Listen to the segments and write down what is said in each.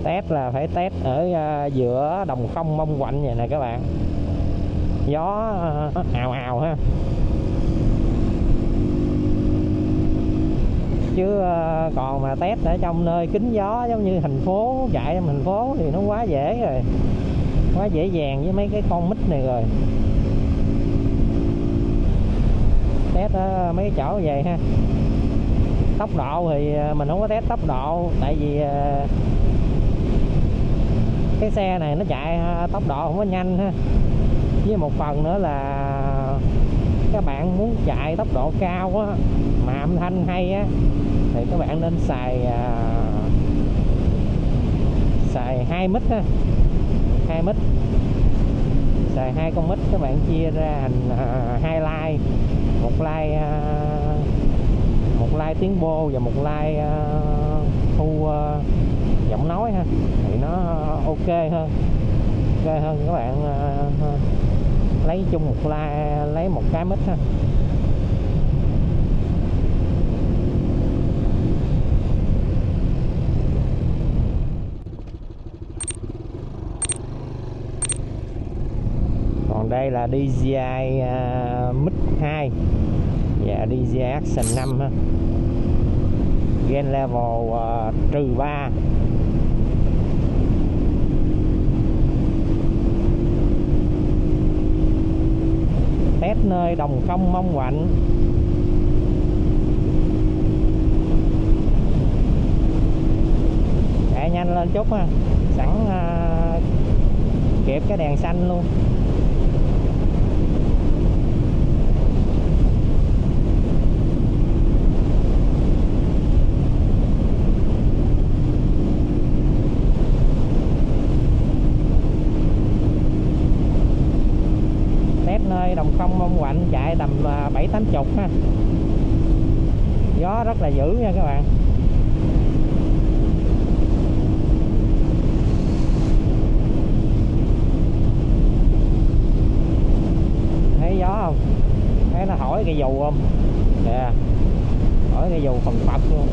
Test là phải test ở giữa đồng không mông quạnh vậy nè các bạn, gió ào ào ha, chứ còn mà test ở trong nơi kín gió giống như thành phố, chạy trong thành phố thì nó quá dễ rồi, quá dễ dàng với mấy cái con mít này rồi. Test ở mấy cái chỗ vậy ha. Tốc độ thì mình không có test tốc độ, tại vì cái xe này nó chạy tốc độ không có nhanh ha. Với một phần nữa là các bạn muốn chạy tốc độ cao á mà âm thanh hay á thì các bạn nên xài 2 mic ha, 2 mic, xài 2 con mic, các bạn chia ra thành 2 line, một line tiếng bô và một line thu giọng nói ha, thì nó ok hơn các bạn lấy chung một line, lấy một cái mic ha. Còn đây là DJI Mix 2 và DJI Action 5 ha. Gain level -3. Test nơi đồng không mông quạnh. Chạy nhanh lên chút ha, sẵn kịp cái đèn xanh luôn. Nơi đồng không mông quạnh chạy tầm 7-80 ha, gió rất là dữ nha các bạn. Thấy gió không, thấy nó hỏi cái dù không kìa, hỏi cái dù phần phật luôn.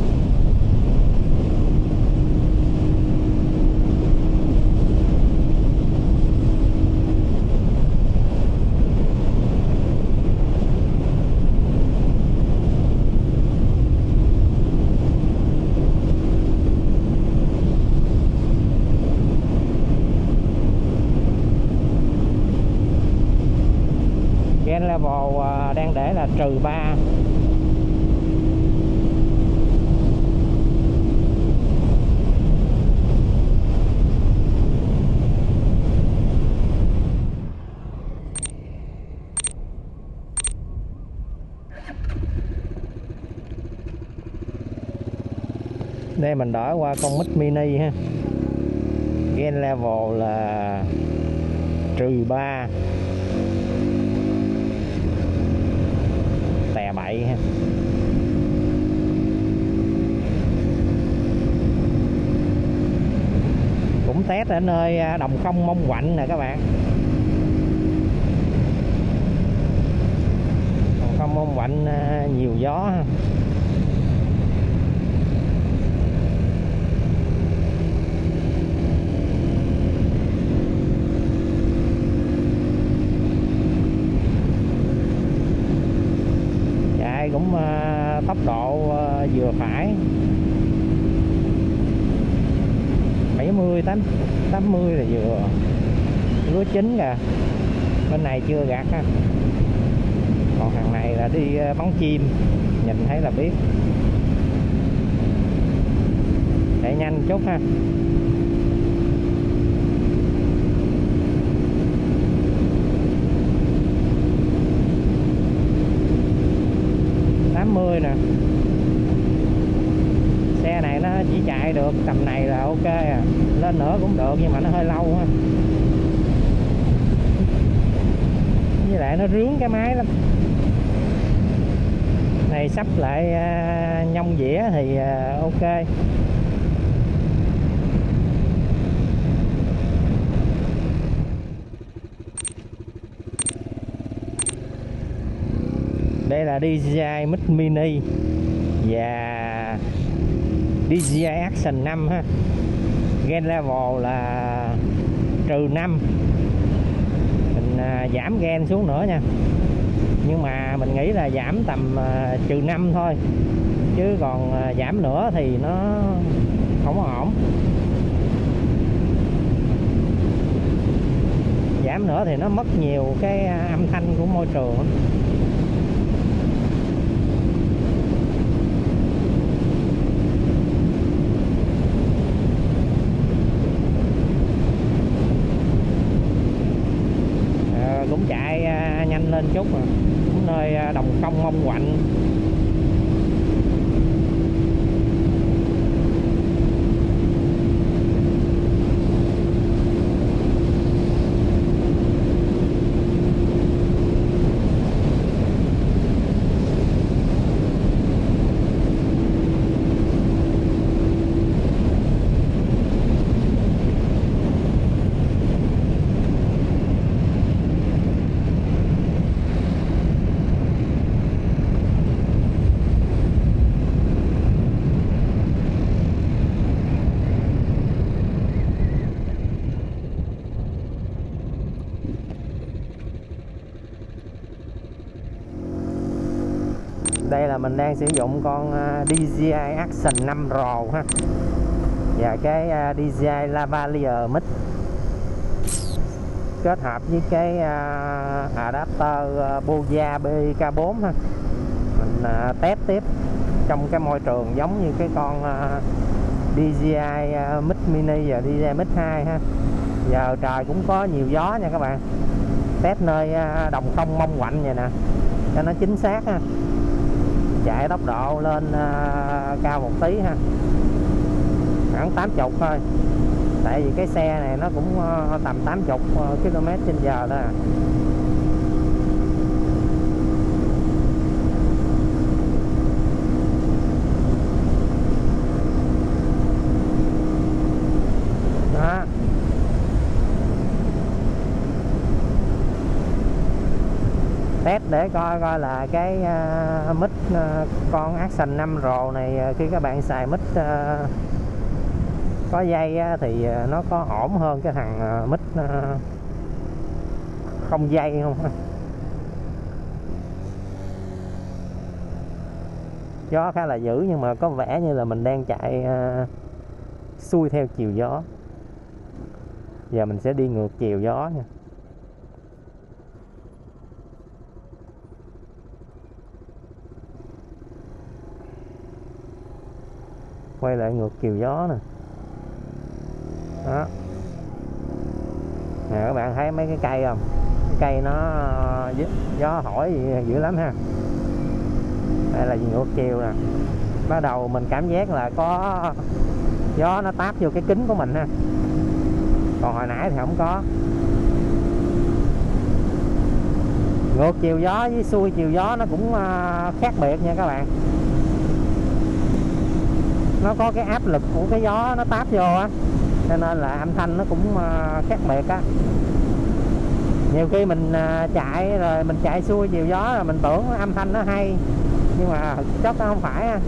Gain level đang để là -3. Đây mình đổi qua con Mix Mini ha. Gain level là -3. Tè bậy ha. Cũng test ở nơi đồng không mông quạnh nè các bạn. Đồng không mông quạnh nhiều gió ha. Cũng tốc độ vừa phải, 70-80 là vừa. Lúa chín kìa, bên này chưa gặt ha, còn thằng này là đi bắn chim, nhìn thấy là biết. Chạy nhanh chút ha. Nè, xe này nó chỉ chạy được tầm này là ok à, lên nữa cũng được nhưng mà nó hơi lâu ha, với lại nó rướng cái máy lắm. Này sắp lại nhông dĩa thì ok. Đây là DJI Mix Mini và DJI Action 5 ha. gain level là -5, mình giảm gain xuống nữa nha. Nhưng mà mình nghĩ là giảm tầm -5 thôi, chứ còn giảm nữa thì nó không ổn. Giảm nữa thì nó mất nhiều cái âm thanh của môi trường. Cũng chạy nhanh lên chút rồi, cũng nơi đồng không mong quạnh. Đây là mình đang sử dụng con DJI Action 5 Pro ha, và cái DJI Lavalier Mix kết hợp với cái adapter Boya BK4 ha. Mình test tiếp trong cái môi trường giống như cái con DJI Mix Mini và DJI Mix 2 ha. Giờ trời cũng có nhiều gió nha các bạn, test nơi đồng không mong quạnh vậy nè cho nó chính xác ha. Chạy tốc độ lên cao một tí ha, khoảng 80 thôi, tại vì cái xe này nó cũng tầm 80 km/h thôi à. Đó. Test để coi là cái mic con Action 5 Pro này khi các bạn xài mic có dây thì nó có ổn hơn cái thằng mic không dây không. Gió khá là dữ nhưng mà có vẻ như là mình đang chạy xuôi theo chiều gió. Giờ mình sẽ đi ngược chiều gió nha. Quay lại ngược chiều gió nè. Đó. Nè các bạn thấy mấy cái cây không? Cái cây nó gió thổi dữ lắm ha. Đây là ngược chiều nè. Bắt đầu mình cảm giác là có gió nó táp vô cái kính của mình ha. Còn hồi nãy thì không có. Ngược chiều gió với xuôi chiều gió nó cũng khác biệt nha các bạn. Nó có cái áp lực của cái gió nó táp vô á, cho nên là âm thanh nó cũng khác biệt á. Nhiều khi mình chạy rồi mình chạy xuôi chiều gió rồi mình tưởng âm thanh nó hay, nhưng mà thực chất nó không phải á.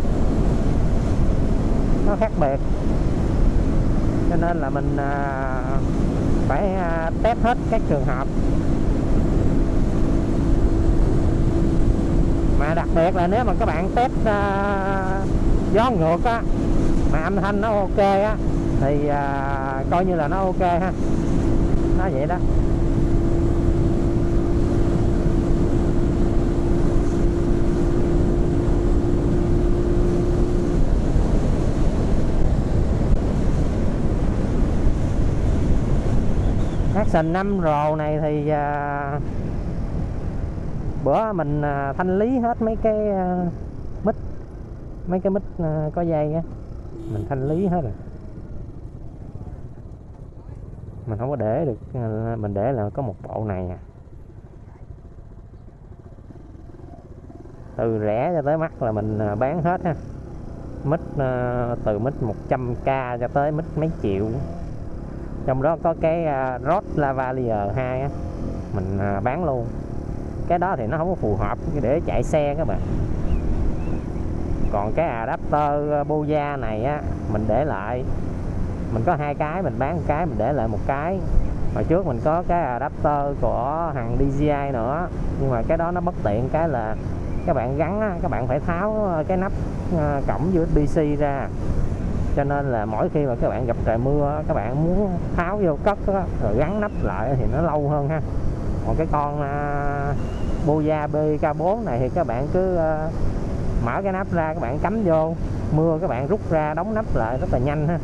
Nó khác biệt, cho nên là mình phải test hết các trường hợp. Mà đặc biệt là nếu mà các bạn test gió ngược á mà âm thanh nó ok á thì coi như là nó ok ha. Nó vậy đó. Action 5 Pro này thì bữa mình thanh lý hết mấy cái mic có dây á, mình thanh lý hết rồi. Mình không có để được, mình để là có một bộ này à. Từ rẻ cho tới mắc là mình bán hết ha. Mic từ mic 100k cho tới mic mấy triệu. Trong đó có cái Rode Lavalier 2 á, mình bán luôn. Cái đó thì nó không có phù hợp để chạy xe các bạn. Còn cái adapter Boya này á mình để lại mình có hai cái, mình bán một cái mình để lại một cái. Hồi trước mình có cái adapter của thằng DJI nữa, nhưng mà cái đó nó bất tiện cái là các bạn gắn á, các bạn phải tháo cái nắp cổng USB-C ra, cho nên là mỗi khi mà các bạn gặp trời mưa các bạn muốn tháo vô cất á, rồi gắn nắp lại thì nó lâu hơn ha. Còn cái con Boya BK4 này thì các bạn cứ mở cái nắp ra, các bạn cắm vô, mưa các bạn rút ra đóng nắp lại rất là nhanh ha.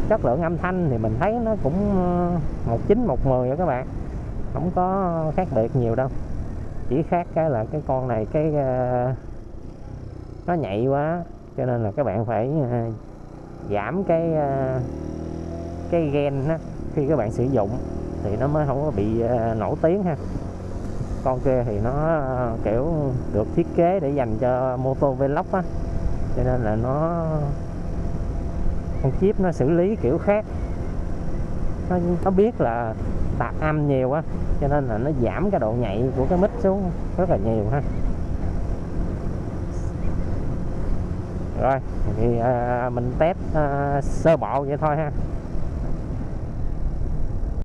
Chất lượng âm thanh thì mình thấy nó cũng 19 110 rồi các bạn, không có khác biệt nhiều đâu. Chỉ khác cái là cái con này cái nó nhạy quá, cho nên là các bạn phải giảm cái gain á, khi các bạn sử dụng thì nó mới không có bị nổi tiếng ha. Con kia thì nó kiểu được thiết kế để dành cho mô tô vlog á, cho nên là con chip nó xử lý kiểu khác, nó biết là tạp âm nhiều á, cho nên là nó giảm cái độ nhạy của cái mic xuống rất là nhiều ha. Rồi thì mình test sơ bộ vậy thôi ha.